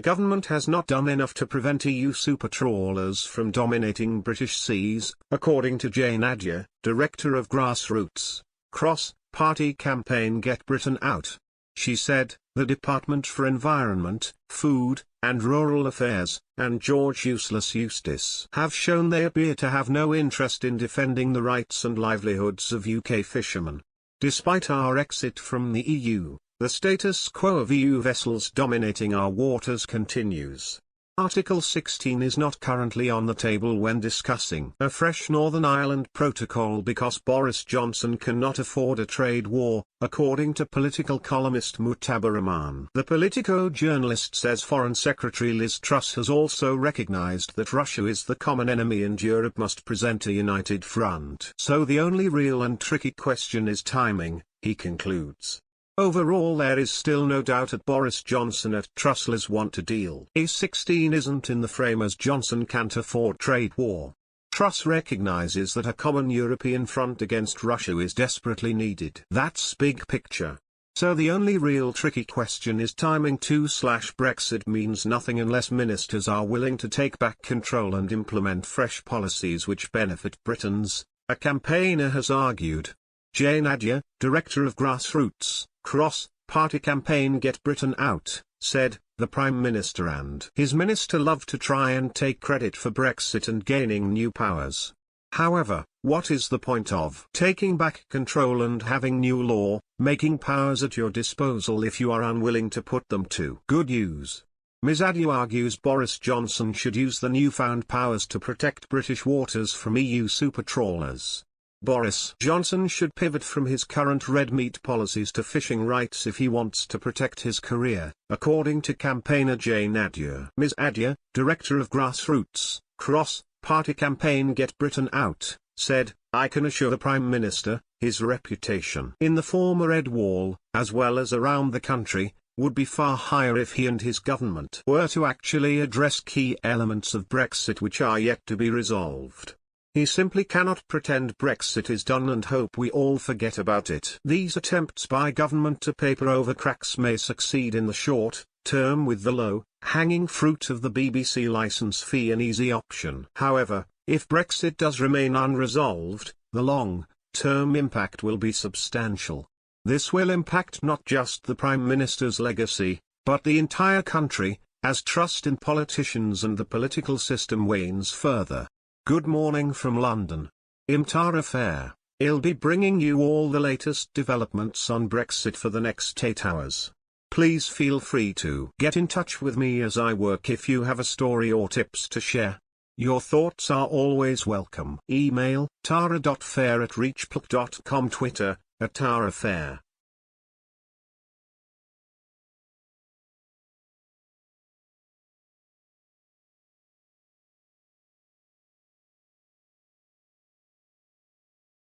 government has not done enough to prevent EU supertrawlers from dominating British seas, according to Jane Adyer, director of grassroots, cross-party campaign Get Britain Out. She said, the Department for Environment, Food, and Rural Affairs, and George Eustice have shown they appear to have no interest in defending the rights and livelihoods of UK fishermen. Despite our exit from the EU, the status quo of EU vessels dominating our waters continues. Article 16 is not currently on the table when discussing a fresh Northern Ireland Protocol because Boris Johnson cannot afford a trade war, according to political columnist Mutabor Rahman. The Politico journalist says Foreign Secretary Liz Truss has also recognized that Russia is the common enemy and Europe must present a united front. So the only real and tricky question is timing, he concludes. Overall there is still no doubt that Boris Johnson and Truss want a deal. A16 isn't in the frame as Johnson can't afford trade war. Truss recognizes that a common European front against Russia is desperately needed. That's big picture. So the only real tricky question is timing. Brexit means nothing unless ministers are willing to take back control and implement fresh policies which benefit Britons, a campaigner has argued. Jane Adyer, director of grassroots, cross-party campaign Get Britain Out, said, the Prime Minister and his minister love to try and take credit for Brexit and gaining new powers. However, what is the point of taking back control and having new law, making powers at your disposal if you are unwilling to put them to good use? Ms. Adyer argues Boris Johnson should use the newfound powers to protect British waters from EU supertrawlers. Boris Johnson should pivot from his current red meat policies to fishing rights if he wants to protect his career, according to campaigner Jane Adyer. Ms. Adyer, director of grassroots, cross-party campaign Get Britain Out, said, I can assure the Prime Minister, his reputation in the former Red Wall, as well as around the country, would be far higher if he and his government were to actually address key elements of Brexit which are yet to be resolved. He simply cannot pretend Brexit is done and hope we all forget about it. These attempts by government to paper over cracks may succeed in the short term with the low-hanging fruit of the BBC licence fee an easy option. However, if Brexit does remain unresolved, the long-term impact will be substantial. This will impact not just the Prime Minister's legacy, but the entire country, as trust in politicians and the political system wanes further. Good morning from London. Tara Fair, I'll be bringing you all the latest developments on Brexit for the next 8 hours. Please feel free to get in touch with me as I work if you have a story or tips to share. Your thoughts are always welcome. Email tara.fair@reachplc.com, Twitter @tarafair.